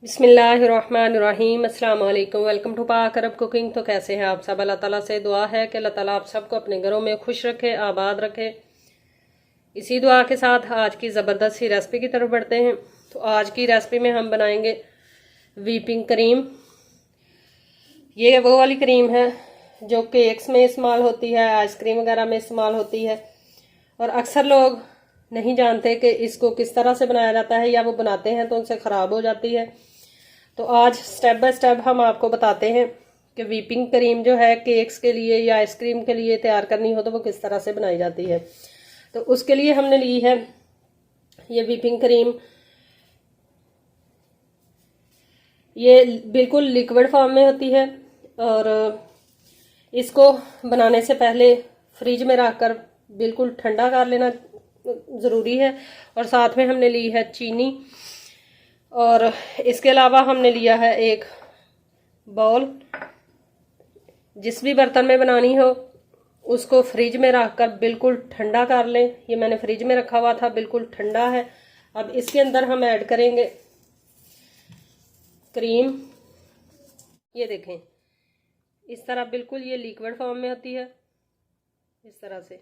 बिस्मिल्लाहिर्रहमानिर्रहीम अस्सलाम वालेकुम। वेलकम टू पाक अरब कुकिंग। तो कैसे हैं आप सब? अल्लाह ताला से दुआ है कि अल्लाह ताला आप सबको अपने घरों में खुश रखे, आबाद रखे। इसी दुआ के साथ आज की ज़बरदस्त सी रेसिपी की तरफ बढ़ते हैं। तो आज की रेसिपी में हम बनाएंगे व्हिपिंग क्रीम। ये वो वाली क्रीम है जो केक्स में इस्तेमाल होती है, आइसक्रीम वगैरह में इस्तेमाल होती है, और अक्सर लोग नहीं जानते कि इसको किस तरह से बनाया जाता है, या वो बनाते हैं तो उनसे ख़राब हो जाती है। तो आज स्टेप बाय स्टेप हम आपको बताते हैं कि व्हिपिंग क्रीम जो है केक्स के लिए या आइसक्रीम के लिए तैयार करनी हो तो वो किस तरह से बनाई जाती है। तो उसके लिए हमने ली है ये व्हिपिंग क्रीम। ये बिल्कुल लिक्विड फॉर्म में होती है और इसको बनाने से पहले फ्रिज में रखकर बिल्कुल ठंडा कर लेना ज़रूरी है। और साथ में हमने ली है चीनी, और इसके अलावा हमने लिया है एक बाउल। जिस भी बर्तन में बनानी हो उसको फ्रिज में रखकर बिल्कुल ठंडा कर लें। ये मैंने फ्रिज में रखा हुआ था, बिल्कुल ठंडा है। अब इसके अंदर हम ऐड करेंगे क्रीम। ये देखें, इस तरह बिल्कुल ये लिक्विड फॉर्म में होती है, इस तरह से।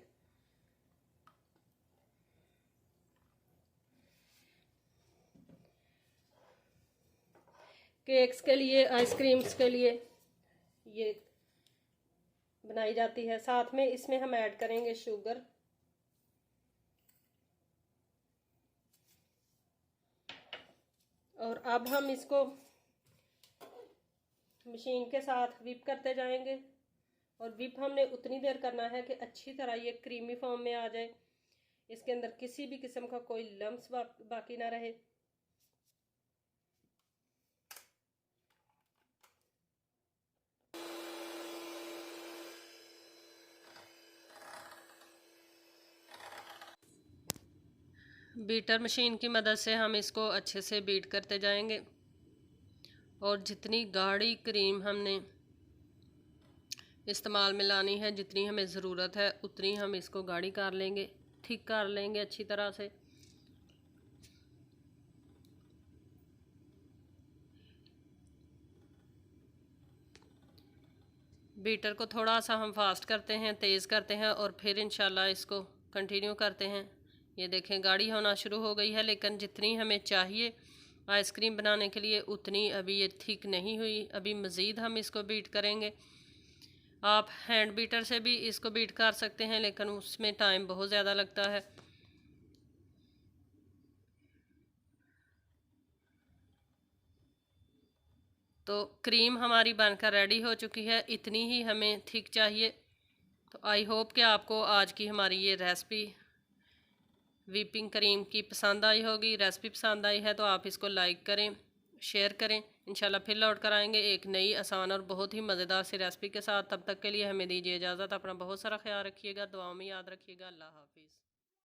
केक्स के लिए, आइसक्रीम्स के लिए ये बनाई जाती है। साथ में इसमें हम ऐड करेंगे शुगर। और अब हम इसको मशीन के साथ व्हिप करते जाएंगे, और व्हिप हमने उतनी देर करना है कि अच्छी तरह ये क्रीमी फॉर्म में आ जाए, इसके अंदर किसी भी किस्म का कोई लम्स बाकी ना रहे। बीटर मशीन की मदद से हम इसको अच्छे से बीट करते जाएंगे, और जितनी गाढ़ी क्रीम हमने इस्तेमाल में लानी है, जितनी हमें ज़रूरत है उतनी हम इसको गाढ़ी कर लेंगे, थिक कर लेंगे अच्छी तरह से। बीटर को थोड़ा सा हम फास्ट करते हैं, तेज़ करते हैं, और फिर इंशाल्लाह इसको कंटिन्यू करते हैं। ये देखें, गाढ़ी होना शुरू हो गई है, लेकिन जितनी हमें चाहिए आइसक्रीम बनाने के लिए उतनी अभी ये थिक नहीं हुई। अभी मज़ीद हम इसको बीट करेंगे। आप हैंड बीटर से भी इसको बीट कर सकते हैं, लेकिन उसमें टाइम बहुत ज़्यादा लगता है। तो क्रीम हमारी बनकर रेडी हो चुकी है, इतनी ही हमें थिक चाहिए। तो आई होप कि आपको आज की हमारी ये रेसिपी व्हिपिंग क्रीम की पसंद आई होगी। रेसिपी पसंद आई है तो आप इसको लाइक करें, शेयर करें। इंशाल्लाह फिर लौट कर आएंगे एक नई आसान और बहुत ही मज़ेदार सी रेसिपी के साथ। तब तक के लिए हमें दीजिए इजाज़त। अपना बहुत सारा ख्याल रखिएगा, दुआओं में याद रखिएगा। अल्लाह हाफिज़।